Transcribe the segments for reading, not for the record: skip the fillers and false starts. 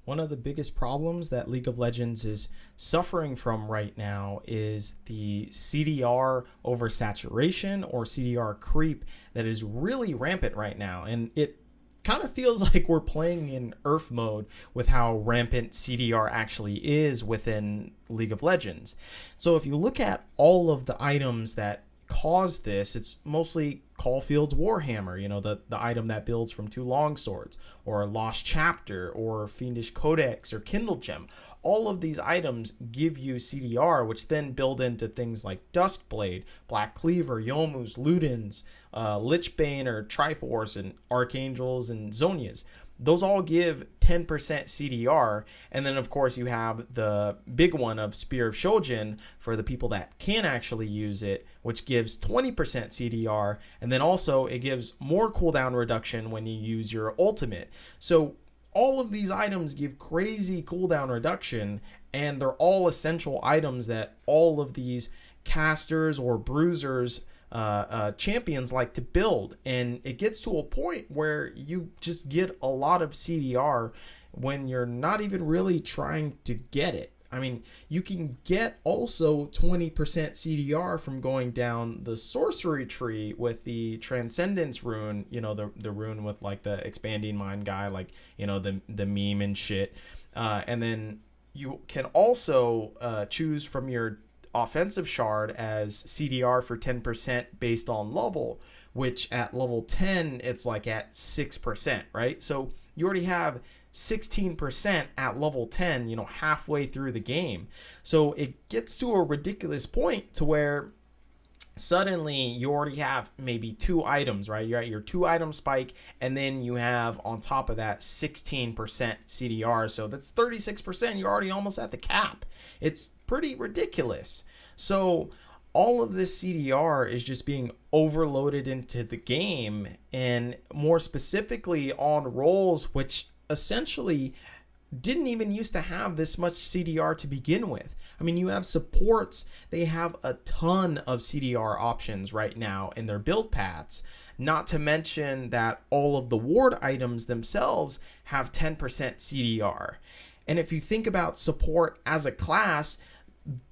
One of the biggest problems that League of Legends is suffering from right now is the CDR oversaturation or CDR creep that is really rampant right now. And it kind of feels like we're playing in Earth mode with how rampant CDR actually is within League of Legends. So if you look at all of the items that cause this, it's mostly Caulfield's Warhammer, the item that builds from two longswords, or Lost Chapter, or Fiendish Codex, or Kindle Gem. All of these items give you CDR, which then build into things like Duskblade, Black Cleaver, Youmuu's, Luden's, Lichbane or Triforce, and Archangels and Zonias. Those all give 10% CDR. And then, of course, you have the big one of Spear of Shojin for the people that can actually use it, which gives 20% CDR. And then also it gives more cooldown reduction when you use your ultimate. So all of these items give crazy cooldown reduction, and they're all essential items that all of these casters or bruisers champions like to build. And it gets to a point where you just get a lot of CDR when you're not even really trying to get it. I mean, you can get also 20% CDR from going down the sorcery tree with the Transcendence rune, the rune with like the expanding mind guy, like, the meme and shit. And then you can also choose from your offensive shard as CDR for 10% based on level, which at level 10 it's like at 6%, right? So you already have 16% at level 10, halfway through the game. So it gets to a ridiculous point to where suddenly you already have maybe two items, right? You're at your 2-item spike, and then you have on top of that 16% CDR. So that's 36%. You're already almost at the cap. It's pretty ridiculous. So all of this CDR is just being overloaded into the game, and more specifically on roles which essentially didn't even used to have this much CDR to begin with. I mean, you have supports, they have a ton of CDR options right now in their build paths, not to mention that all of the ward items themselves have 10% CDR. And if you think about support as a class,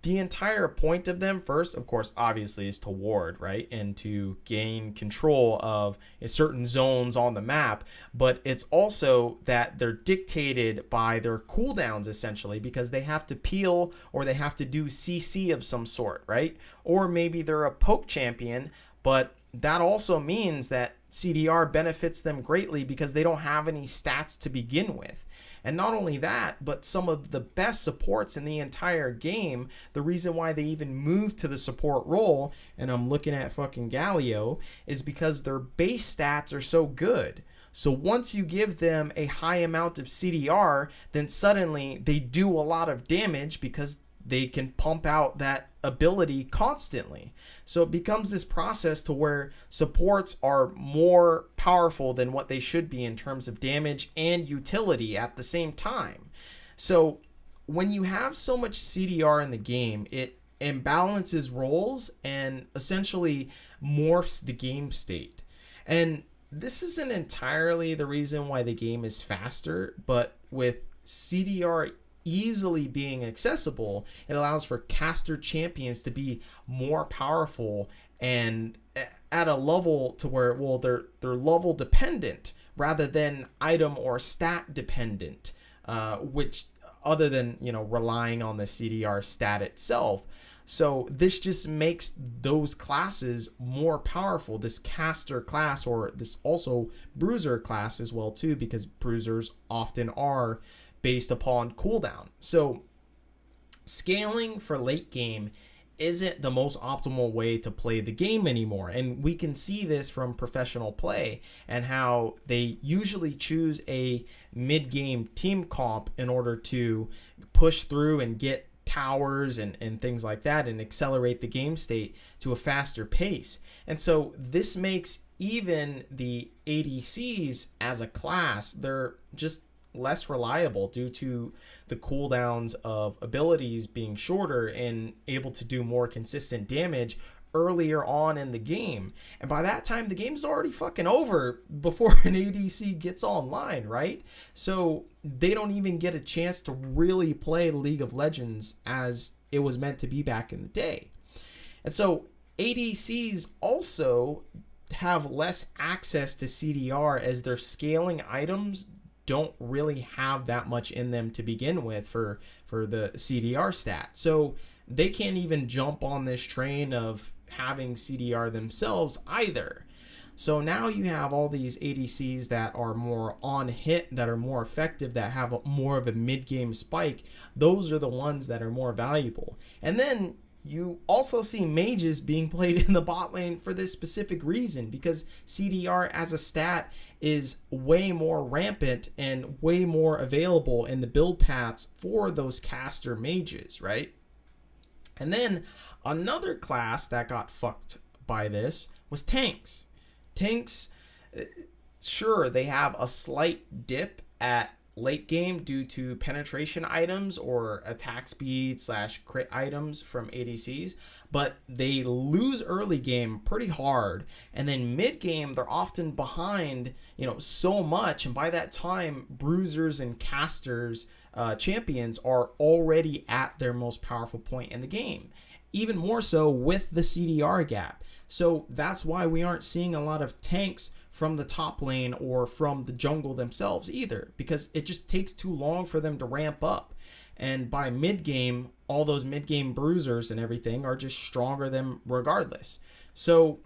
the entire point of them, first, of course, obviously, is to ward, right? And to gain control of certain zones on the map. But it's also that they're dictated by their cooldowns, essentially, because they have to peel or they have to do CC of some sort, right? Or maybe they're a poke champion, but that also means that CDR benefits them greatly because they don't have any stats to begin with. And not only that, but some of the best supports in the entire game, the reason why they even moved to the support role, and I'm looking at fucking Galio, is because their base stats are so good. So once you give them a high amount of CDR, then suddenly they do a lot of damage because they can pump out that ability constantly. So it becomes this process to where supports are more powerful than what they should be in terms of damage and utility at the same time. So when you have so much CDR in the game, it imbalances roles and essentially morphs the game state. And this isn't entirely the reason why the game is faster, but with CDR easily being accessible, it allows for caster champions to be more powerful and at a level to where, well, they're level dependent rather than item or stat dependent, which other than relying on the CDR stat itself. So this just makes those classes more powerful, this caster class, or this also bruiser class as well too, because bruisers often are based upon cooldown. So scaling for late game isn't the most optimal way to play the game anymore. And we can see this from professional play and how they usually choose a mid-game team comp in order to push through and get towers and things like that and accelerate the game state to a faster pace. And so this makes even the ADCs as a class, they're just less reliable due to the cooldowns of abilities being shorter and able to do more consistent damage earlier on in the game. And by that time, the game's already fucking over before an ADC gets online, right? So they don't even get a chance to really play League of Legends as it was meant to be back in the day. And so ADCs also have less access to CDR as their scaling items don't really have that much in them to begin with for the CDR stat. So they can't even jump on this train of having CDR themselves either. So now you have all these ADCs that are more on hit, that are more effective, that have more of a mid-game spike. Those are the ones that are more valuable. And then you also see mages being played in the bot lane for this specific reason, because CDR as a stat is way more rampant and way more available in the build paths for those caster mages, right? And then another class that got fucked by this was tanks. Tanks, sure, they have a slight dip at late game due to penetration items or attack speed / crit items from ADCs, but they lose early game pretty hard, and then mid game they're often behind, so much, and by that time bruisers and casters champions are already at their most powerful point in the game, even more so with the CDR gap. So that's why we aren't seeing a lot of tanks from the top lane or from the jungle themselves either, because it just takes too long for them to ramp up. And by mid game, all those mid game bruisers and everything are just stronger than regardless. So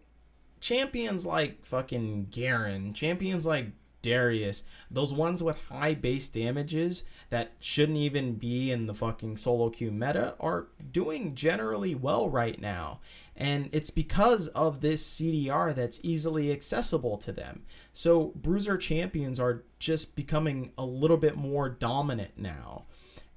champions like fucking Garen, champions like Darius, those ones with high base damages that shouldn't even be in the fucking solo queue meta, are doing generally well right now. And it's because of this CDR that's easily accessible to them. So bruiser champions are just becoming a little bit more dominant now.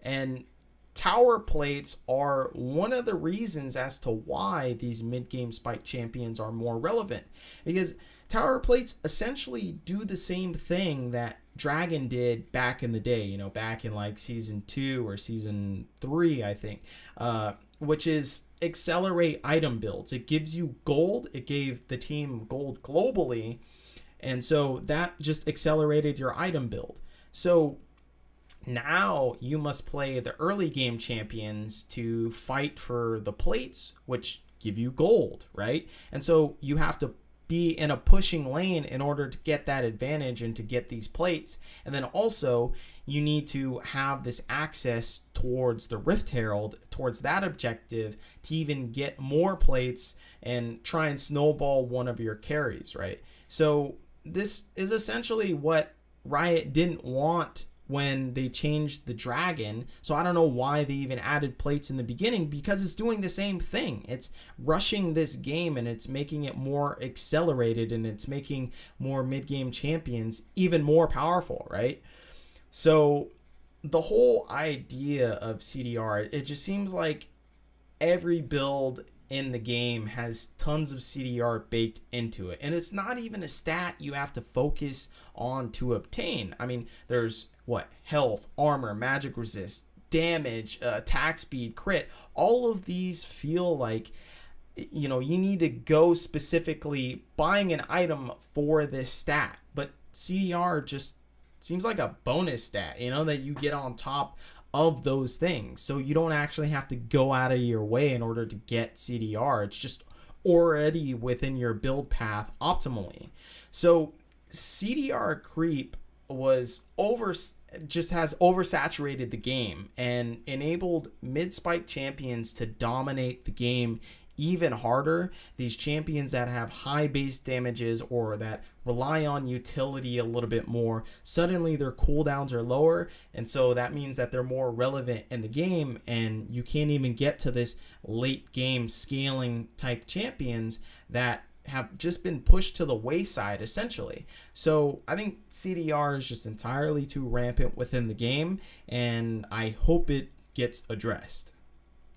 And tower plates are one of the reasons as to why these mid-game spike champions are more relevant. Because tower plates essentially do the same thing that Dragon did back in the day, back in like season 2 or season 3, I think, which is accelerate item builds. It gives you gold. It gave the team gold globally. And so that just accelerated your item build. So now you must play the early game champions to fight for the plates, which give you gold, right? And so you have to be in a pushing lane in order to get that advantage and to get these plates. And then also you need to have this access towards the Rift Herald, towards that objective, to even get more plates and try and snowball one of your carries, right? So this is essentially what Riot didn't want when they changed the Dragon. So I don't know why they even added plates in the beginning, because it's doing the same thing. It's rushing this game and it's making it more accelerated, and it's making more mid-game champions even more powerful, right? So the whole idea of CDR, it just seems like every build in the game has tons of CDR baked into it. And it's not even a stat you have to focus on to obtain. I mean, there's health, armor, magic resist, damage, attack speed, crit. All of these feel like, you need to go specifically buying an item for this stat. But CDR just seems like a bonus stat, that you get on top of those things. So you don't actually have to go out of your way in order to get CDR. It's just already within your build path optimally. So CDR creep has oversaturated the game and enabled mid-spike champions to dominate the game even harder. These champions that have high base damages or that rely on utility a little bit more, suddenly their cooldowns are lower, and so that means that they're more relevant in the game, and you can't even get to this late game scaling type champions that have just been pushed to the wayside essentially. So I think CDR is just entirely too rampant within the game, and I hope it gets addressed.